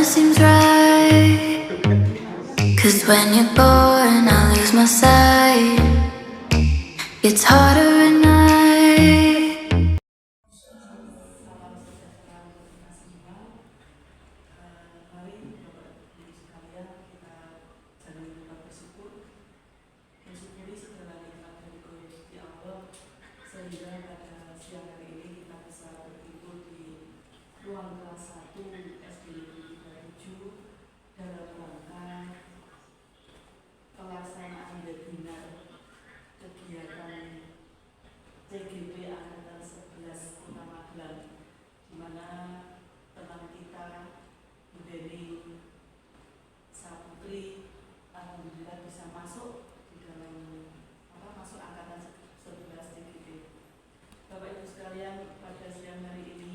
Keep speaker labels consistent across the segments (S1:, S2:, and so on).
S1: Nothing seems right, 'cause when you're gone I lose my sight. It's harder at night.
S2: Sehingga pada siang hari ini kita bisa berkumpul di ruang kelas 1 SD 37 dalam rangka pelaksanaan webinar kegiatan CGP Angkatan 11 Kota Magelang, di mana teman kita Bu Deni Saputri alhamdulillah bisa masuk di dalam masuk Angkatan 11 CGP. Bapak Ibu sekalian, pada siang hari ini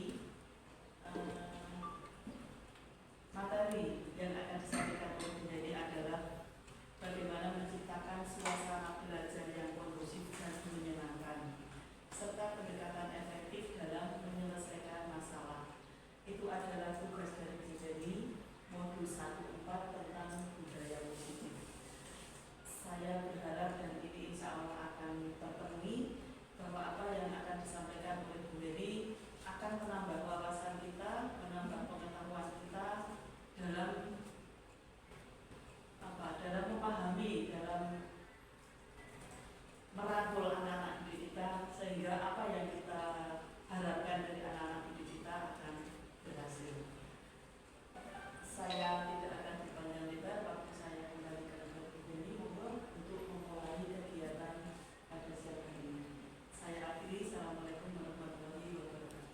S2: materi yang akan disampaikan oleh Bu Deni adalah bagaimana menciptakan suasana belajar yang kondusif dan menyenangkan, serta pendekatan efektif dalam menyelesaikan masalah. Itu adalah tugas dari Bu Deni, modul 1.4 tentang budaya positif. Saya berharap dan ini insya Allah akan terpenuhi, bahwa apa yang akan disampaikan oleh Bu Deni akan menambah wawasan kita, menambah pengetahuan kita dalam memahami, dalam merangkul anak-anak didik kita, sehingga apa yang kita harapkan dari anak-anak didik kita akan berhasil. Saya tidak akan berpanjang lebar, waktu saya kembalikan ke Bu Deni untuk memulai kegiatan pada siang hari ini. Saya akhiri. Assalamualaikum warahmatullahi wabarakatuh.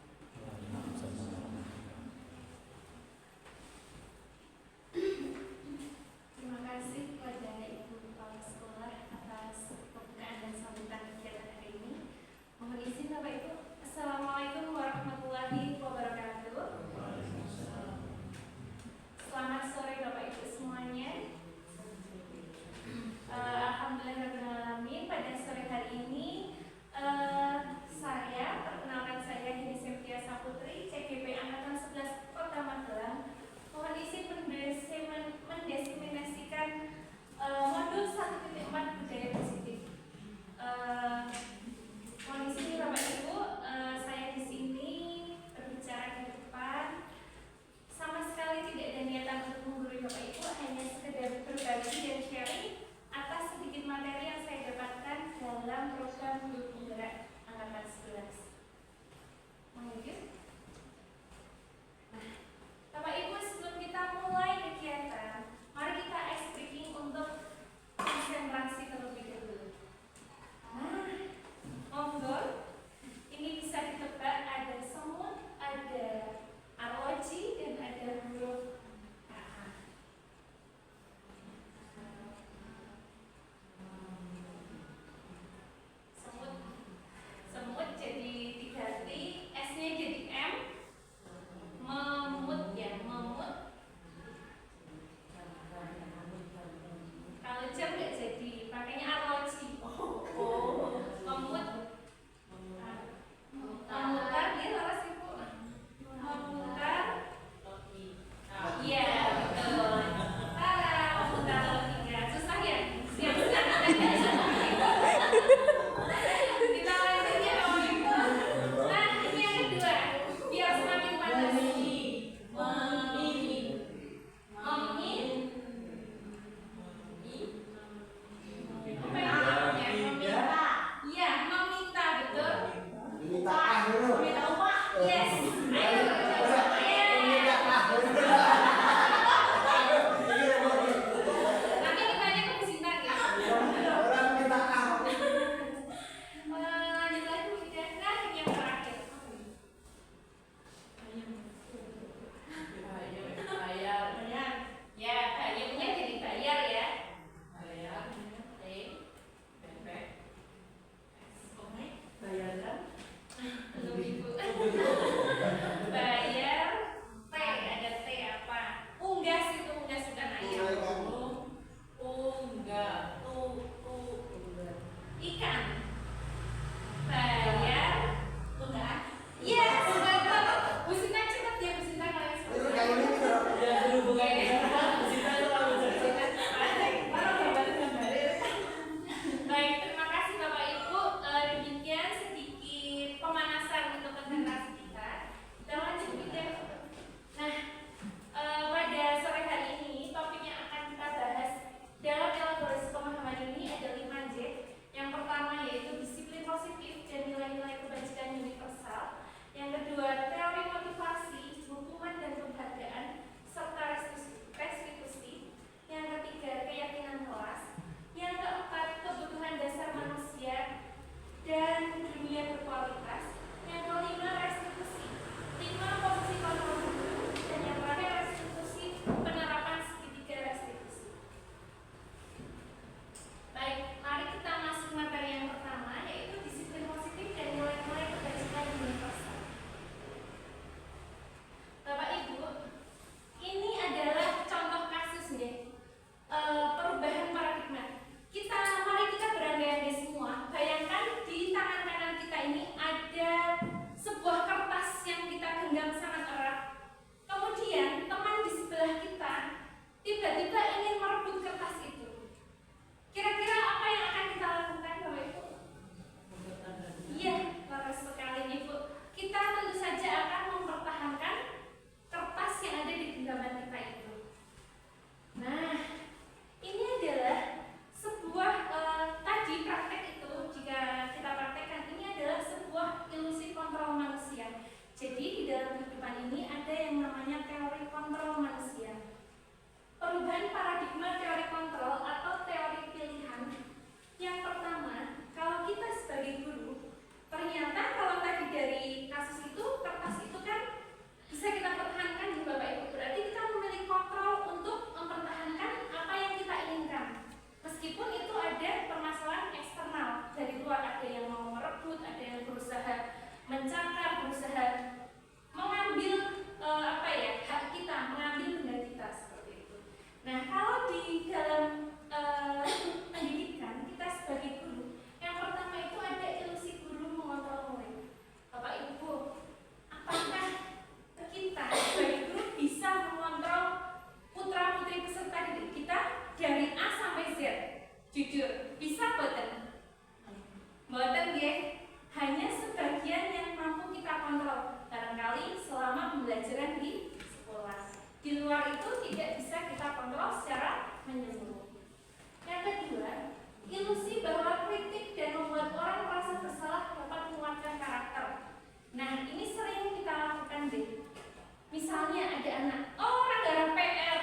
S3: ada anak, oh orang PR.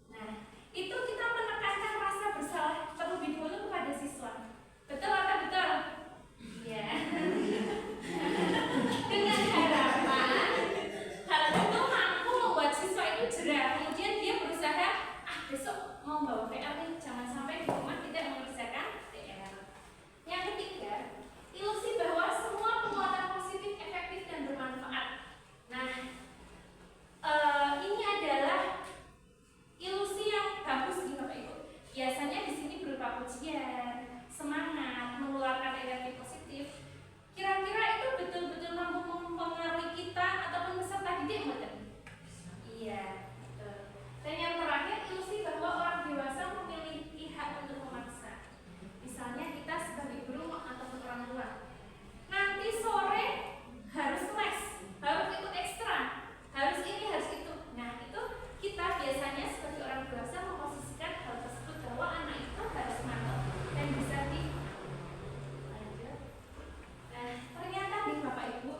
S3: Nah, itu kita menekankan rasa bersalah terlebih dahulu kepada siswa. Betul atau betul? Iya. Dengan harapan hal itu mampu membuat siswa itu jerah. Kemudian dia berusaha, besok mau bawa PR nih, jangan sampai di rumah tidak mengerjakan PR. Yang ketiga, ilusi bahwa semua penguatan positif efektif dan bermanfaat. Nah, ini adalah ilusi yang bagus nih Bapak Ibu. Biasanya di sini berupa pujian, semangat, mengeluarkan energi positif. Kira-kira itu betul-betul mampu mempengaruhi kita ataupun peserta didik bukan? Iya, betul. Dan yang terakhir, ilusi bahwa orang dewasa memiliki hak untuk memaksa. Misalnya kita sebagai guru ataupun orang tua, nanti sore harus les, harus ikut ekstra, harus ini, harus itu. Nah, itu kita biasanya sebagai orang dewasa memposisikan hal tersebut bahwa anak itu harus manut dan bisa lanjut. Nah, ternyata nih Bapak Ibu,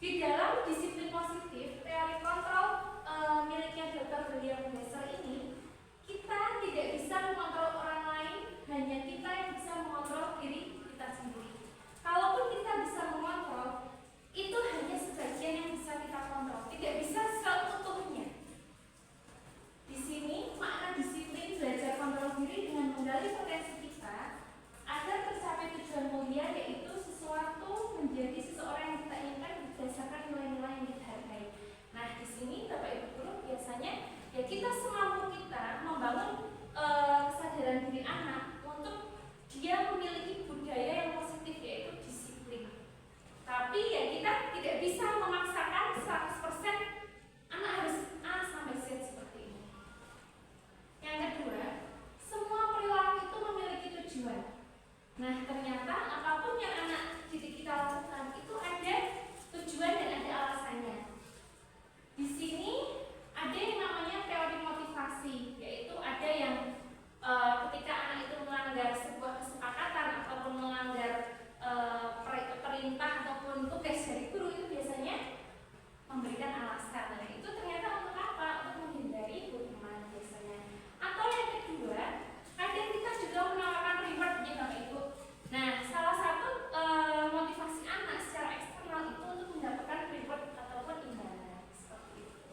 S3: di dalam disiplin positif, teori kontrol miliknya Dr. William Glasser ini, kita tidak bisa mengontrol orang lain, hanya kita yang bisa mengontrol diri kita sendiri. Kalaupun kita bisa mengontrol, itu hanya sebagian yang bisa kita kontrol, tidak bisa seutuhnya. Di sini makna disiplin belajar kontrol diri dengan menggali potensi kita agar tercapai tujuan mulia, yaitu sesuatu menjadi seseorang yang kita inginkan berdasarkan nilai-nilai yang kita hargai. Nah, di sini Bapak Ibu guru biasanya ya kita semampu kita membangun kesadaran diri anak untuk dia memiliki budaya yang positif, yaitu disiplin. Tapi ya kita tidak bisa memaksakan 100% anak harus A sampai Z seperti ini. Yang kedua, semua perilaku itu memiliki tujuan. Nah, ternyata apapun yang anak didik kita lakukan itu ada tujuan dan ada alasannya. Di sini ada yang namanya teori motivasi, yaitu ada yang ketika anak itu melanggar sebuah kesepakatan ataupun melanggar perintah ataupun tugas dari guru, itu biasanya memberikan alasan. Nah, itu ternyata untuk apa? Untuk menghindari hukuman biasanya. Atau yang kedua, kadang kita juga menawarkan reward ya Bapak Ibu. Nah, salah satu motivasi anak secara eksternal itu untuk mendapatkan reward ataupun imbalan seperti itu.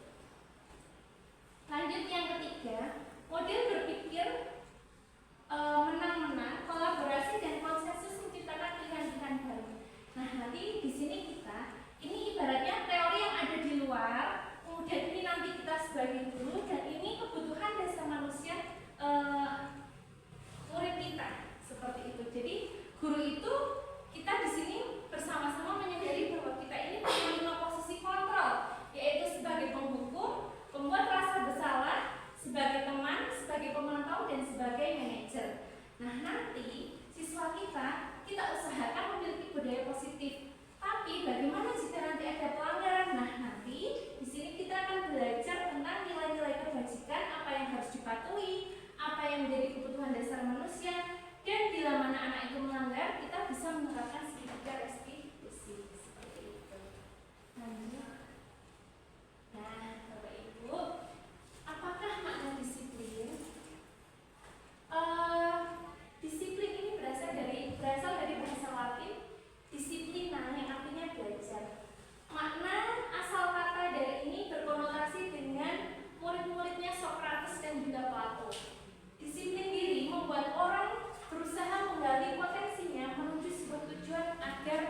S3: Lanjut yang ketiga, model berpikir menang-menang, kolaborasi dan konsensus menciptakan pilihan-pilihan baru. Nah, nanti di sini kita, ini ibaratnya teori yang ada di luar, kemudian ini nanti kita sebagai guru, dan ini kebutuhan dasar manusia murid kita seperti itu. Jadi guru itu kita di sini bersama-sama menyadari bahwa kita ini punya posisi kontrol, yaitu sebagai penghukum, pembuat rasa bersalah, sebagai teman, sebagai pemantau, dan sebagai manajer. Nah, nanti siswa kita usahakan memiliki budaya positif. Tapi bagaimana jika nanti ada pelanggaran? Nah, nanti di sini kita akan belajar tentang nilai-nilai kebajikan, apa yang harus dipatuhi, apa yang menjadi kebutuhan dasar manusia, dan bila mana anak itu melanggar, kita bisa menerapkan segitiga restitusi seperti itu. Nah, Bapak Ibu, apakah makna disiplin? Disiplin ini berasal dari bahasa Latin disiplina, yang artinya belajar. Makna asal kata dari ini berkonotasi dengan murid-muridnya Socrates dan juga Plato. Disiplin diri membuat orang berusaha menggali potensinya menuju sebuah tujuan agar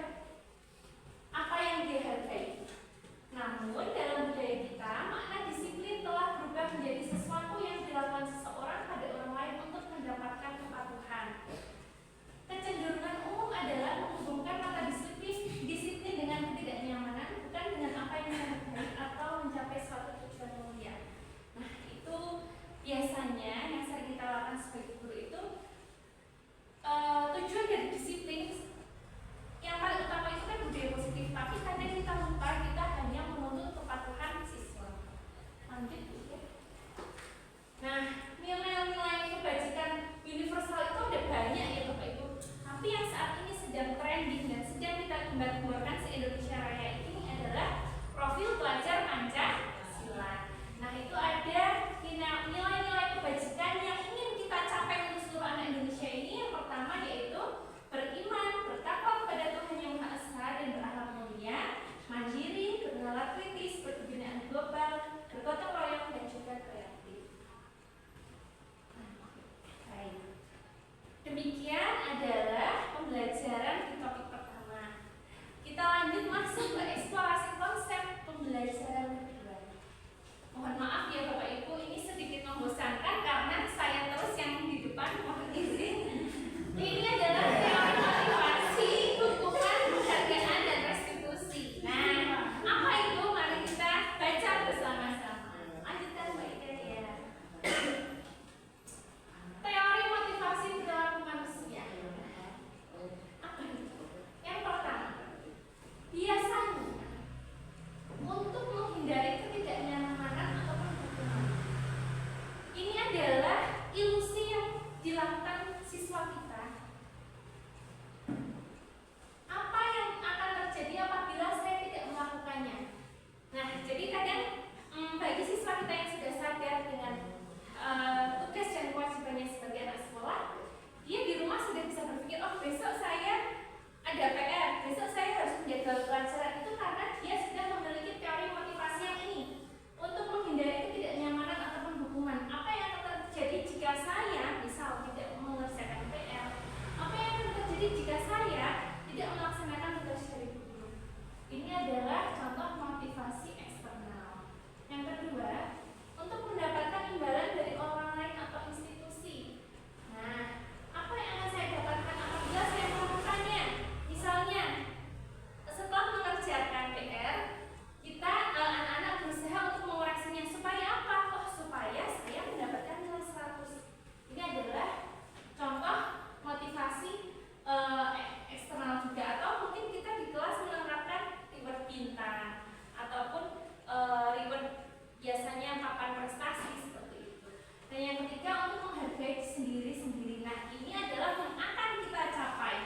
S3: papan prestasi seperti itu. Dan yang ketiga untuk menghargai sendiri sendiri. Nah ini adalah yang akan kita capai.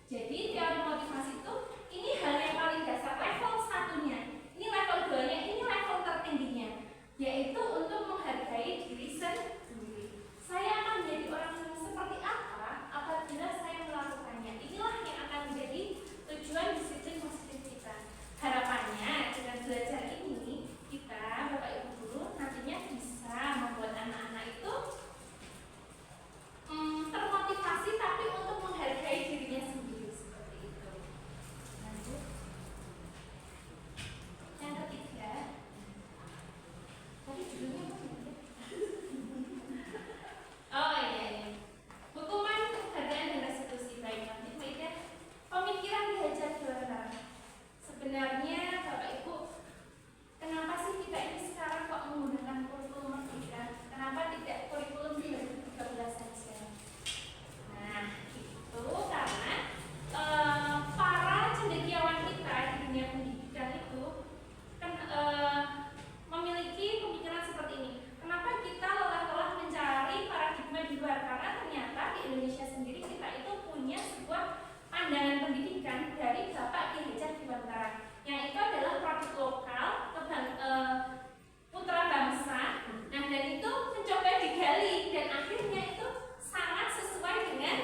S3: Jadi teori motivasi itu ini hal yang paling dasar, level satunya. Ini level 2-nya, ini level tertingginya, yaitu untuk menghargai diri sendiri. Saya akan menjadi orang yang seperti apa apabila saya melakukannya. Inilah yang akan menjadi tujuan disiplin positif kita. Harapannya dengan belajar ini kita, Bapak Ibu guru, nantinya bisa membuat anak-anak itu termotivasi tapi untuk menghargai dirinya sendiri seperti itu. Lanjut. Yang ketiga, tadi judulnya apa? Oh iya. Hukuman, penghargaan dan restitusi. Baik, nanti pemikiran dihajar dilarang. Sebenarnya Bapak Ibu, kenapa sih kita ini sekarang kok menggunakan kurikulum merdeka? Kenapa tidak kurikulum 2013 saja? Nah, itu karena para cendekiawan kita di dunia pendidikan itu memiliki pemikiran seperti ini. Kenapa kita lelah-lelah mencari paradigma di luar? Karena ternyata di Indonesia sendiri kita itu punya sebuah pandangan pendidikan dari Bapak Ki Hajar Dewantara, yang itu adalah produk lokal, putra bangsa. Nah, dan itu mencoba digali dan akhirnya itu sangat sesuai dengan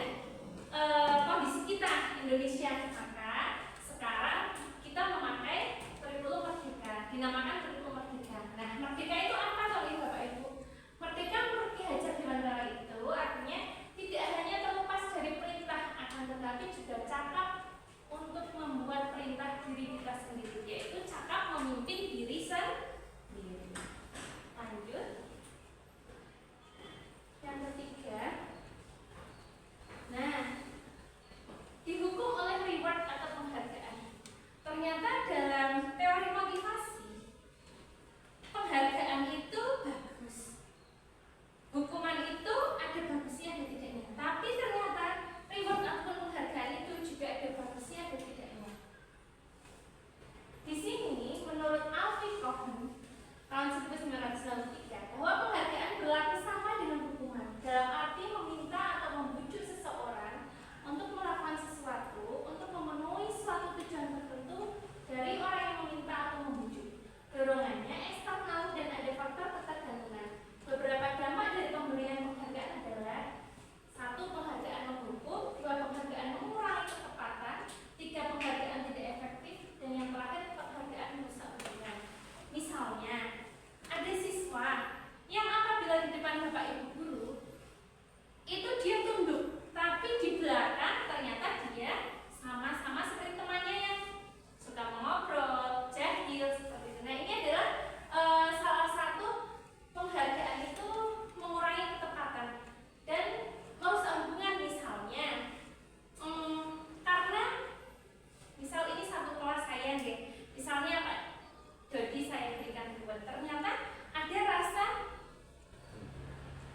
S3: kondisi kita Indonesia. Maka sekarang kita memakai kurikulum merdeka, dinamakan kurikulum merdeka. Nah, merdeka itu apa kalau Bapak Ibu? Merdeka menurut Ki Hajar Dewantara itu artinya tidak hanya terlepas dari perintah, akan tetapi juga cakap untuk membuat perintah diri kita sendiri, yaitu cakap memimpin diri sendiri. Lanjut. Yang ketiga, nah, dihukum oleh reward atau penghargaan. Ternyata dalam teori motivasi, penghargaan itu bagus, hukuman itu ada bagusnya ada tidaknya. Tapi ternyata reward atau penghargaan itu juga ada bagusnya ada tidaknya. Di sini menurut Alfie Cohen tahun 1993 bahwa penghargaan berlaku sama dengan hukuman, dalam arti meminta atau membujuk seseorang untuk melakukan sesuatu untuk memenuhi suatu tujuan tertentu dari orang yang meminta atau membujuk. Dorongannya eksternal dan ada faktor ketergantungan. Beberapa dampak dari pemberian penghargaan adalah: 1. Penghargaan menghukum, 2. Penghargaan mengurangi ketepatan, 3. Penghargaan tidak efektif, dan yang terakhir penghargaan merusak hubungan. Misalnya, ada siswa yang apabila di depan Bapak Ibu guru itu dia tunduk, tapi di belakang ternyata dia sama-sama seperti temannya yang suka mengobrol, jahil seperti itu. Nah, ini adalah salah satu penghargaan itu mengurangi ketepatan dan merusak hubungan. Misalnya, karena misal ini satu kelas saya deh, misalnya Pak Dodi saya berikan buat, ternyata ada rasa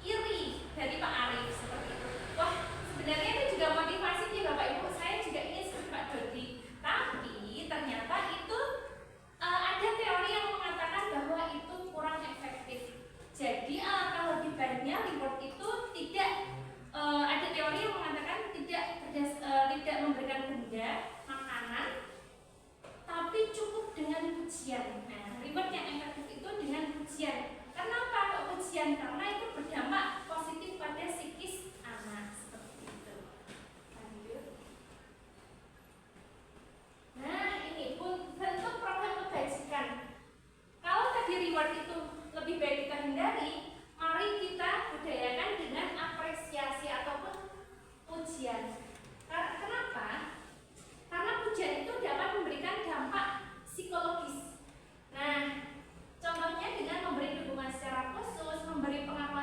S3: iri dari Pak Arif seperti itu. Wah, sebenarnya itu juga motivasi nih Bapak Ibu, saya juga ingin seperti Pak Dodi. Tapi ternyata itu ada teori yang mengatakan bahwa itu kurang efektif. Jadi alangkah lebih baiknya reward itu tidak ada teori yang mengatakan tidak memberikan benda, makanan, tapi cukup dengan pujian. Nah, reward yang efektif itu dengan pujian. Kenapa kok pujian? Karena itu berdampak positif pada psikis anak seperti itu. Lanjut. Nah, ini pun bentuk program kebajikan. Kalau tadi reward itu lebih baik kita hindari, mari kita budayakan dengan apresiasi ataupun pujian. Kenapa? Karena pujian itu dapat memberikan dampak psikologis. Nah, contohnya dengan memberi dukungan secara khusus, memberi pengakuan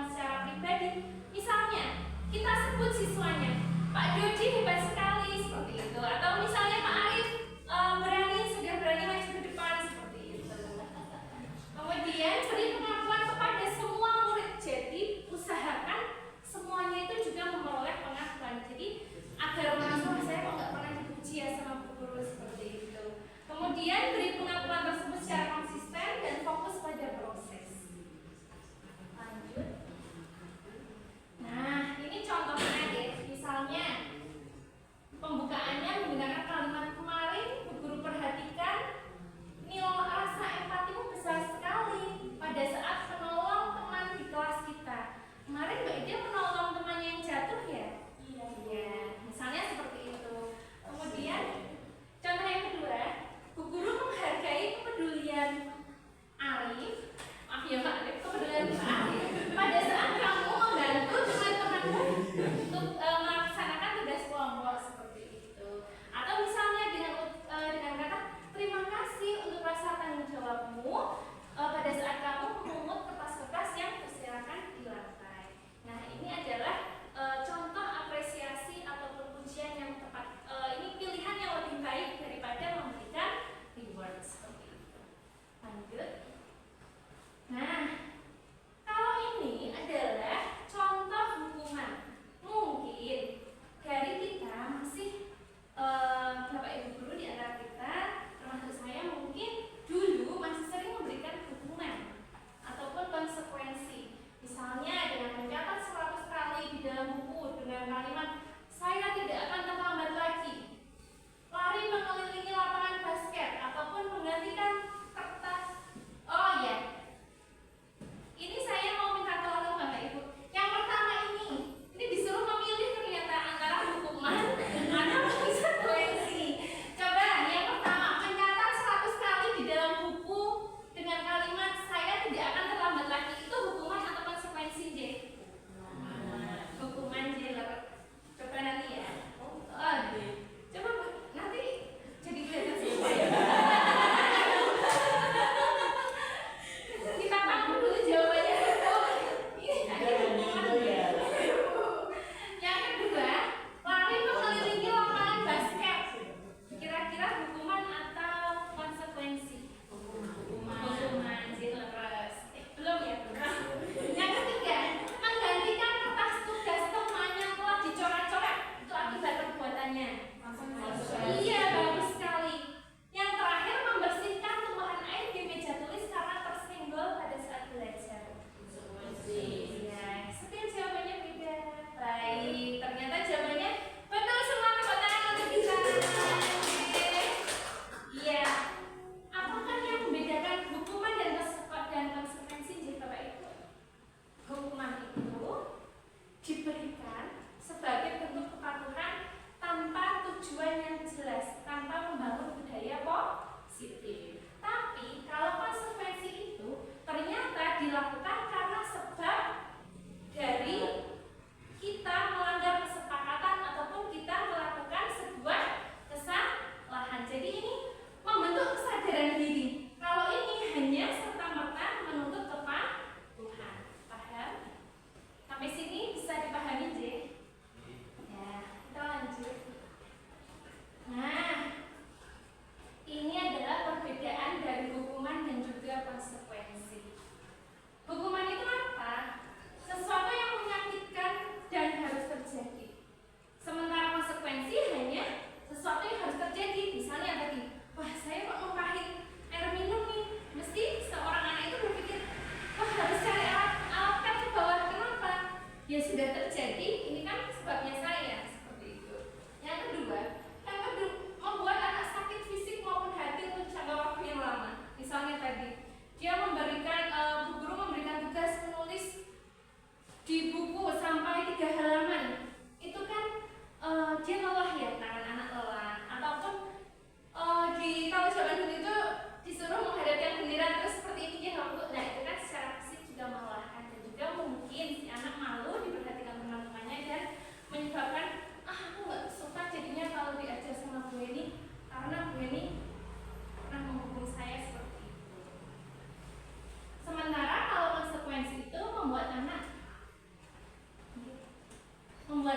S3: membuat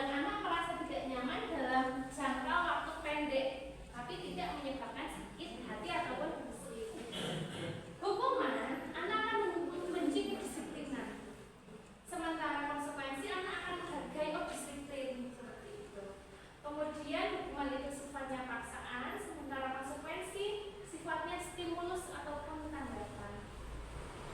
S3: anak merasa tidak nyaman dalam jangka waktu pendek, tapi tidak menyebabkan sakit hati ataupun fisik. Hukuman, anak akan membenci kedisiplinan, sementara konsekuensi anak akan menghargai disiplin seperti itu. Kemudian hukuman itu sifatnya paksaan, sementara konsekuensi sifatnya stimulus ataupun tanggapan.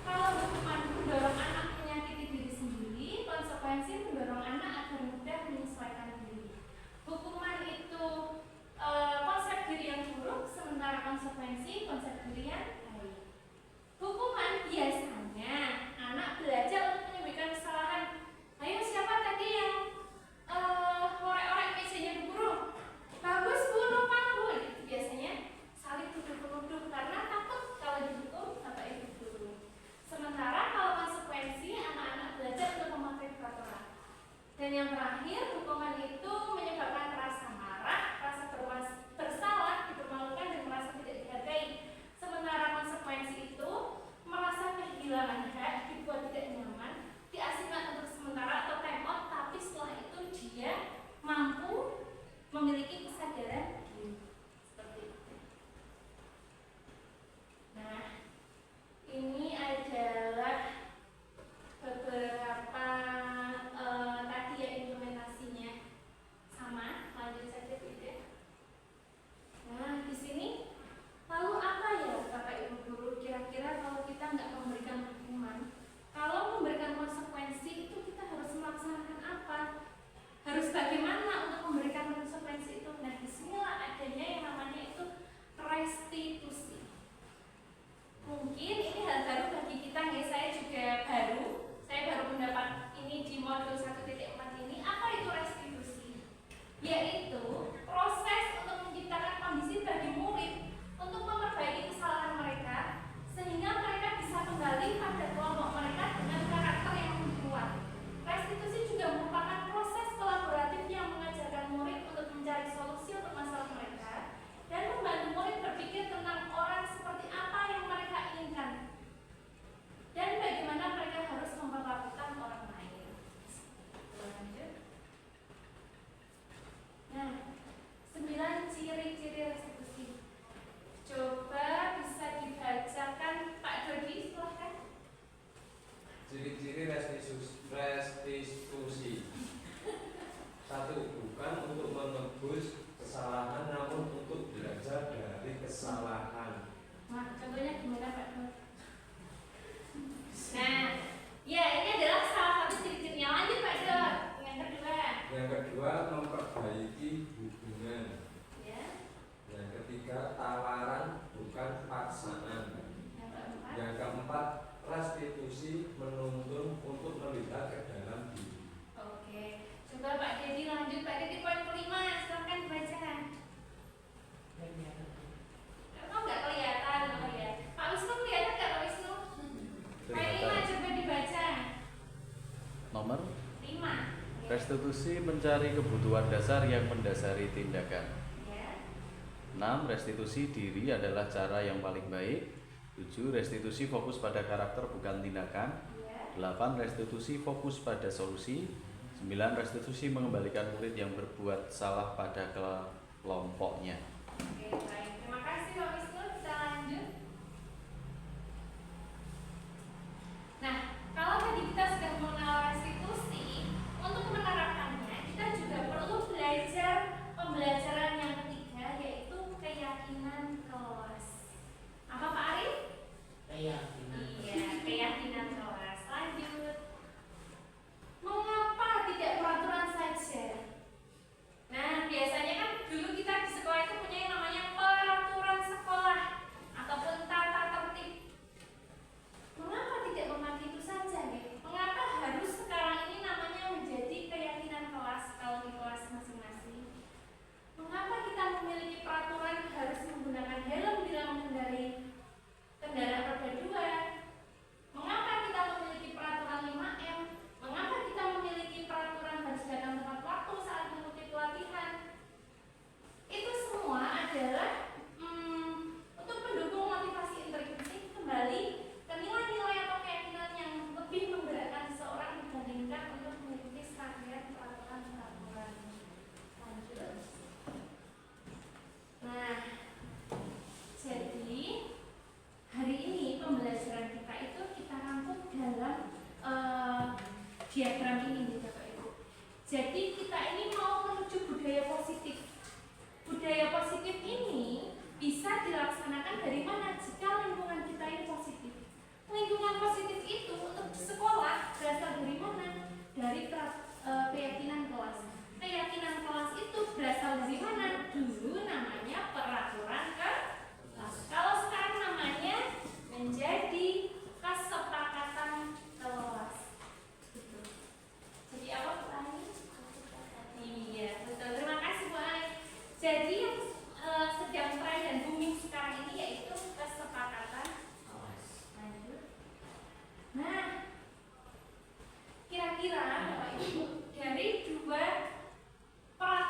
S3: Kalau hukuman mendorong anak menyakiti diri sendiri, konsekuensi mendorong anak agar mudah menyesuaikan diri. Hukuman itu konsep diri yang buruk, sementara konsekuensi konsep diri yang baik. Hukuman biasanya anak belajar untuk menyembuhkan kesalahan. Ayo, siapa tadi yang ngorek-ngorek mejanya Bu Guru? Bagus Bu, numpang Bu. Itu biasanya saling tuduh-menuduh karena takut kalau dihukum Bapak Ibu guru. Sementara kalau konsekuensi anak-anak belajar untuk memakai peraturan. Dan yang terakhir, hukuman itu menyebabkan rasa marah, rasa bersalah, dipermalukan dan merasa tidak dihargai. Sementara konsekuensi itu merasa kehilangan hak, dibuat tidak nyaman, diasingkan untuk sementara atau time out, tapi setelah itu dia mampu memiliki kesadaran diri. Seperti itu. Nah, ini adalah beberapa tadi ya implementasinya. Sama, lanjut saja Bu Ida. Nah, di sini lalu apa ya Bapak Ibu guru, kira-kira kalau kita nggak memberikan hukuman, kalau memberikan konsekuensi itu kita harus melaksanakan apa? Harus bagaimana untuk memberikan konsekuensi itu? Nah, disinilah adanya yang namanya itu restitusi. Mungkin ini hal baru bagi kita, ya. Saya baru mendapat ini di modul 1.4 ini. Apa itu restitusi? Yaitu proses untuk menciptakan kondisi bagi murid untuk memperbaiki kesalahan mereka sehingga mereka bisa kembali pada kelompok mereka dengan karakter yang lebih kuat. Restitusi juga merupakan proses kolaboratif yang mengajarkan murid untuk mencari solusi untuk masalah mereka dan membantu murid berpikir tentang orang seperti apa yang mereka inginkan dan bagaimana mereka harus memperlakukan orang lain. Lanjut. Nah, 9 ciri-ciri restitusi. Coba bisa dibacakan Pak Dodi, silahkan.
S4: Ciri-ciri restitusi. 1. Bukan untuk menebus kesalahan, namun untuk belajar dari kesalahan.
S3: Nah, contohnya gimana Pak Dodi? Nah, ya ini adalah salah satu ciri-cirinya. Lanjut Pak Dodi. Yang kedua,
S4: Memperbaiki hubungan.
S3: ya.
S4: Yang ketiga, tawaran bukan paksaan.
S3: Yang keempat,
S4: Yang keempat, restitusi menuntun untuk melihat ke dalam diri.
S3: oke. Coba Pak Dedi lanjut. Pak Dedi poin kelima, silahkan dibaca. Kok nggak kelihatan? Oh ya. Pak Wisnu kelihatan nggak Pak Wisnu? Poin 5 coba dibaca.
S5: Nomor
S3: 5.
S5: restitusi mencari kebutuhan dasar yang mendasari tindakan.
S3: Ya.
S5: 6. Restitusi diri adalah cara yang paling baik. 7. Restitusi fokus pada karakter bukan tindakan.
S3: Ya.
S5: 8. Restitusi fokus pada solusi. 9. Restitusi mengembalikan murid yang berbuat salah pada kelompoknya.
S3: Oke, baik. Terima kasih Pak Wisnu. Bisa lanjut. Nah, kalau tadi kita sudah mengenal restitusi, untuk menerapkannya kita juga perlu belajar pembelajaran yang ketiga, yaitu keyakinan kelas. Apa Pak Arif?
S2: Keyakinan.
S3: Iya, keyakinan kelas. Lanjut. Mengapa tidak peraturan saja? Nah, biasanya kan dulu kita di sekolah itu punya diagram ini Bapak Ibu. Jadi kita ini mau menuju budaya positif. Budaya positif ini bisa dilaksanakan dari mana jika lingkungan kita ini positif. Lingkungan positif itu untuk sekolah berasal dari mana? Dari keyakinan kelas. Keyakinan kelas itu berasal dari mana? Dulu namanya peraturan kelas. Kalau sekarang namanya menjadi kesepakatan kelas. Gitu. Jadi apa pertanyaannya? Iya, betul. Terima kasih Bu Ai. Jadi yang sedang tren dan booming sekarang ini yaitu kesepakatan kelas. Lanjut. Nah, kira-kira Bapak Ibu dari dua peraturan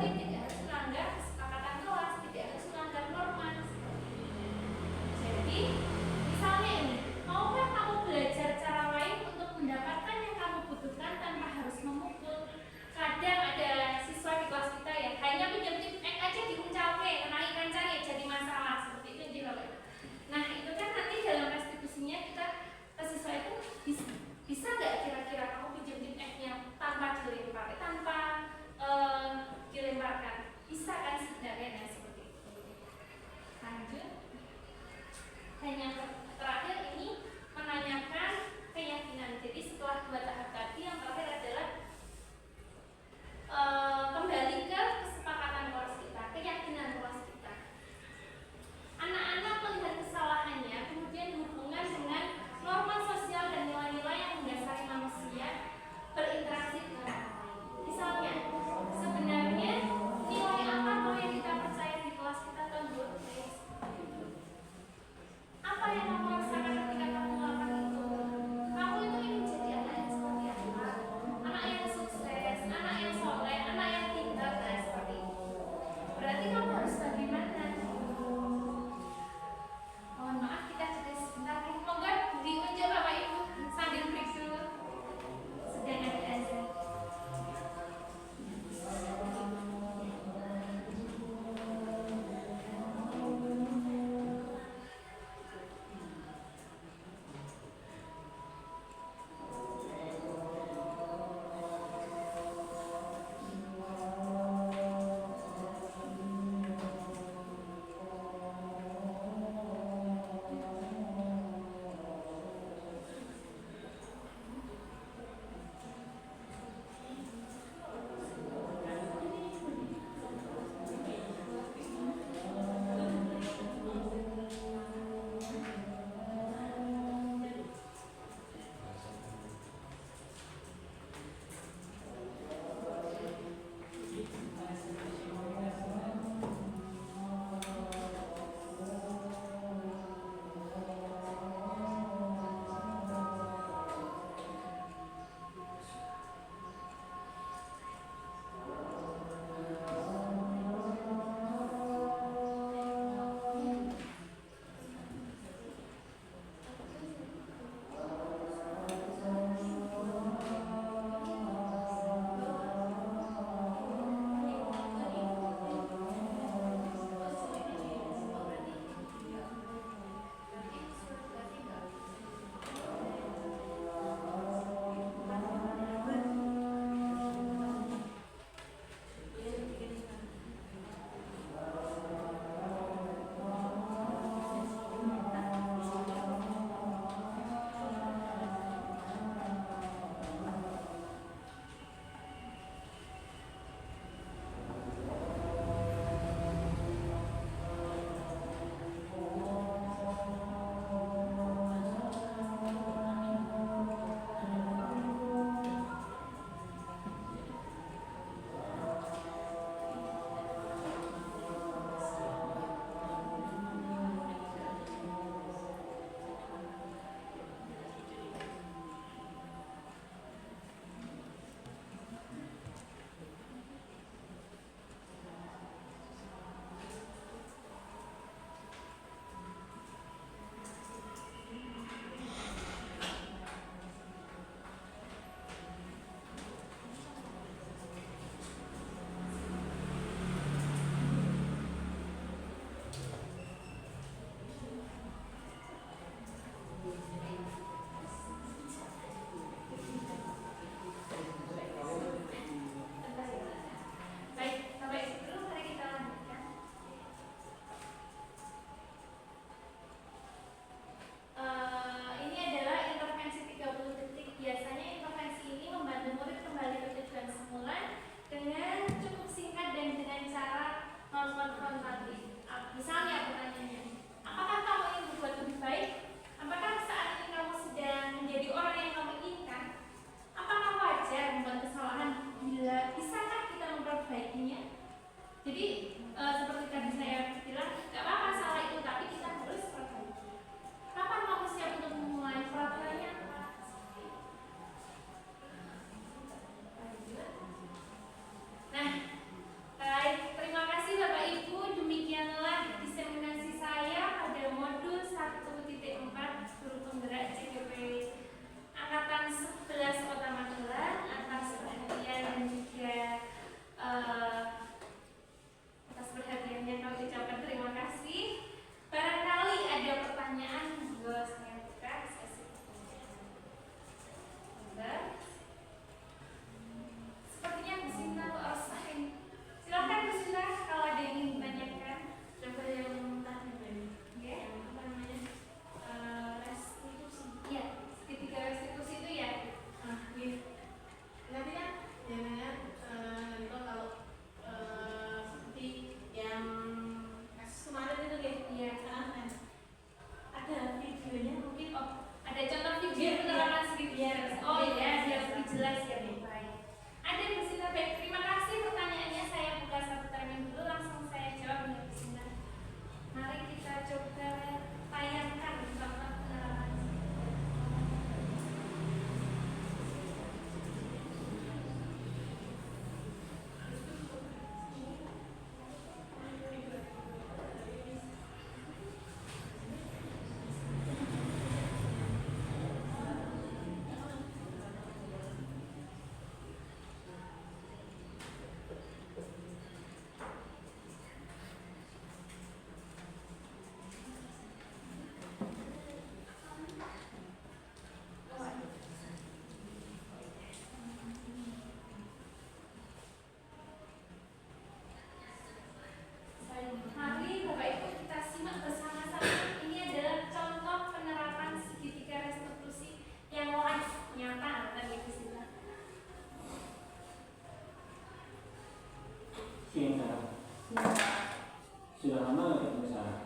S3: disiplin, tidak harus melanggar kesepakatan kelas, tidak harus melanggar norma. Jadi, misalnya ini, maukah kamu belajar cara lain untuk mendapatkan yang kamu butuhkan tanpa harus memukul? Kadang ada siswa di kelas kita ya, hanya pinjam tip X aja diuncalke, kenali kancang ya jadi masalah seperti itu intinya Bapak. Nah itu kan nanti dalam restitusinya kita ke siswa itu bisa nggak kira-kira kamu pinjam tip X-nya tanpa dilempar, tanpa dilemparkan?
S6: Siang Sarah. Sudah lama nggak ketemu Sarah?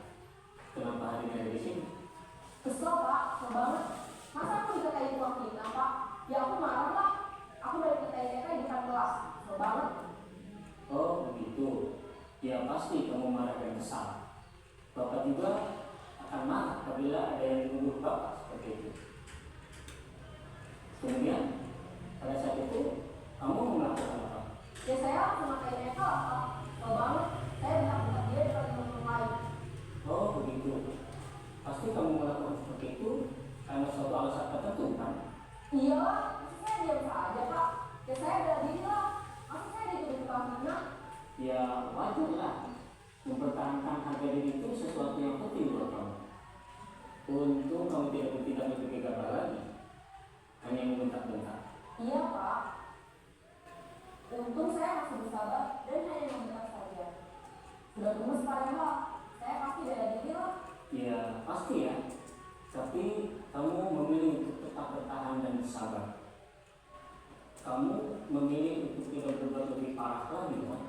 S6: Kenapa hari ini ada di sini?
S7: Kesel pak, kesel banget. Masa aku dikatain uang kita pak? Ya aku marah lah. Aku dari TK di depan kelas. Kesel banget.
S6: Oh begitu. Ya pasti kamu marah dan kesal. Bapak juga akan marah apabila ada yang menuduh Bapak seperti itu. Kemudian pada saat itu kamu melakukan apa?
S7: Ya saya langsung ngatain Eka lah pak. Kesel banget. Saya bentak-bentak dia di depan teman-teman lain.
S6: Oh begitu. Pasti kamu melakukan seperti itu karena suatu alasan tertentu kan?
S7: Iya lah, masa saya diam saja pak? Ya saya bela diri lah. Masa saya dituduh tukang fitnah?
S6: Ya wajar lah. Mempertahankan harga diri itu sesuatu yang penting buat kamu. Untung kamu tidak bertindak lebih gegabah lagi, hanya membentak-bentak.
S7: Iya pak. Untung saya masih bersabar dan hanya membentak saja. Sudah tunggu sekalian lah. Saya pasti bela diri lah.
S6: Ya pasti ya. Tapi kamu memilih untuk tetap bertahan dan bersabar. Kamu memilih untuk tidak berbuat lebih parah lagi kan?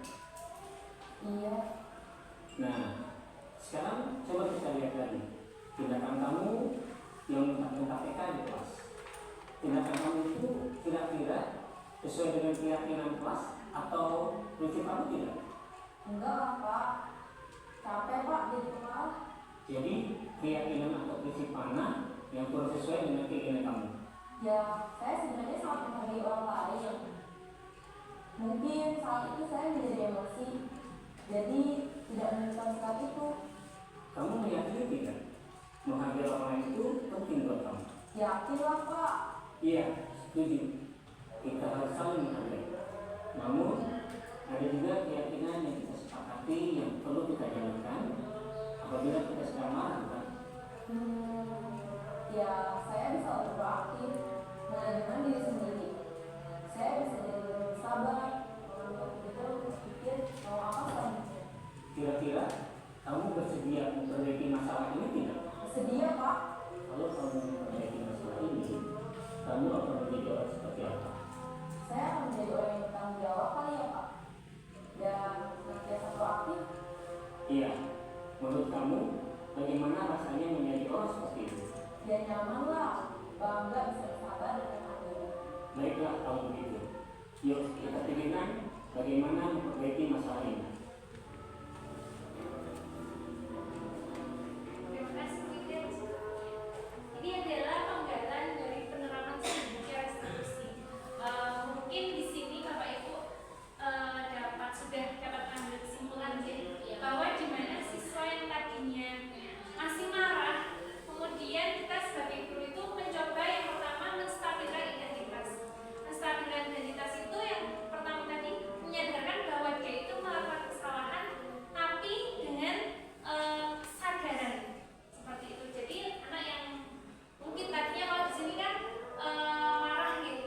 S7: Iya.
S6: Nah, sekarang coba kita lihat lagi tindakan kamu yang mentak-mentak TK di kelas. Tindakan kamu itu kira-kira sesuai dengan keyakinan kelas atau prinsip kamu tidak?
S7: Enggak lah pak. Capek pak jadi kepala.
S6: Jadi keyakinan atau prinsip mana yang kurang sesuai dengan keinginan kamu?
S7: Ya, saya sebenarnya sangat menghargai orang lain. Mungkin saat itu saya menjadi emosi, jadi tidak menemukan sikap itu.
S6: Kamu meyakini tidak? Menghargai orang lain itu penting buat kamu.
S7: Yakin lah pak.
S6: Iya, setuju. Kita harus saling menghargai. Namun, ada juga keyakinan yang kita sepakati yang perlu kita jalankan apabila kita sedang marah, kan?
S7: Ya saya bisa lebih proaktif, manajemen diri sendiri. Saya bisa jadi lebih sabar, untuk berpikir mau apa selanjutnya.
S6: Kira-kira kamu bersedia memperbaiki masalah ini tidak?
S7: Sedia pak.
S6: Kalau kamu memperbaiki masalah ini, kamu akan menjadi orang seperti apa?
S7: Saya akan menjadi orang yang bertanggung jawab kali ya pak. Dan senantiasa proaktif.
S6: Iya. Menurut kamu, bagaimana rasanya menjadi orang seperti itu?
S7: Ya nyaman lah, bangga bisa bersabar dengan adil.
S6: Baiklah kalau begitu. Yuk kita pikirkan bagaimana memperbaiki masalah ini.
S3: Terima kasih Widya. Ini adalah penggalan dari penerapan strategi restitusi. Mungkin di sini Bapak Ibu sudah dapat ambil kesimpulan bahwa di mana siswa yang tadinya masih marah, kemudian kita sebagai guru itu mencoba yang pertama menstabilkan identitas. Menstabilkan identitas itu yang pertama tadi menyadarkan bahwa dia itu melakukan kesalahan, tapi dengan kesadaran seperti itu. Jadi anak yang mungkin tadinya kalau di sini kan marah gitu,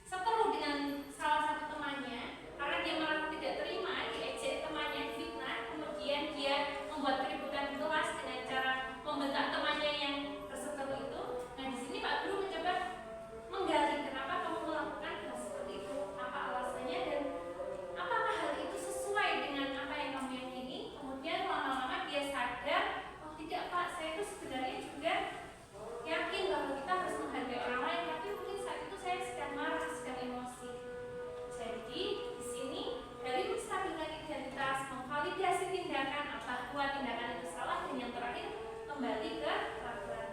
S3: berseteru dengan salah satu temannya karena dia merasa tidak terima, diejek temannya, difitnah, kemudian dia membuat keributan di kelas dengan cara membentak temannya yang berseteru itu. Nah di sini Pak Guru mencoba menggali kenapa kamu melakukan hal seperti itu, apa alasannya dan apakah hal itu sesuai dengan apa yang kamu yakini. Kemudian lama-lama dia sadar, oh tidak Pak, saya itu sebenarnya juga yakin bahwa kita harus menghargai orang lain, tapi mungkin saat itu saya sedang marah, sedang emosi. Jadi di sini dari menstabilkan identitas, memvalidasi tindakan, bahwa tindakan itu salah, dan yang terakhir kembali ke peraturan.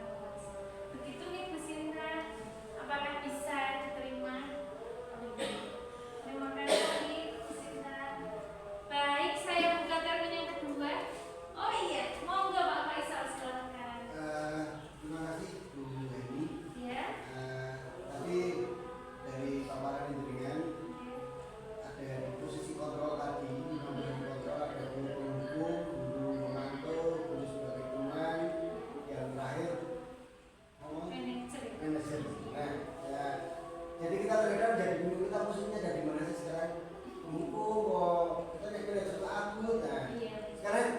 S3: Begitu nih Bu Sinta, apakah bisa diterima? Terima kasih Bu Sinta. Baik, saya buka termin yang kedua. Oh iya, monggo Pak Faisal silakan.
S8: Terima kasih Bu Heni.
S3: Ya.
S8: Tadi dari paparan jenengan ada di posisi kontrol tadi, memberikan kontrol ada guru pendukung, guru memantau, guru sebagai teman, yang terakhir manajer. Nah, ya, jadi kita terkadang jadi bingung kita musuhnya dari mana sih sekarang? Pendukung, kok kita naik manajer ke aku. Nah, sekarang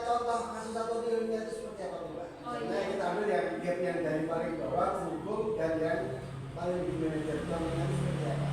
S8: contoh kasus satu ilmiah itu seperti apa tuh Pak?
S3: Oh,
S8: Misalnya
S3: iya.
S8: kita ambil yang gap yang dari paling bawah pendukung dan yang Kalau di manajer contohnya seperti apa?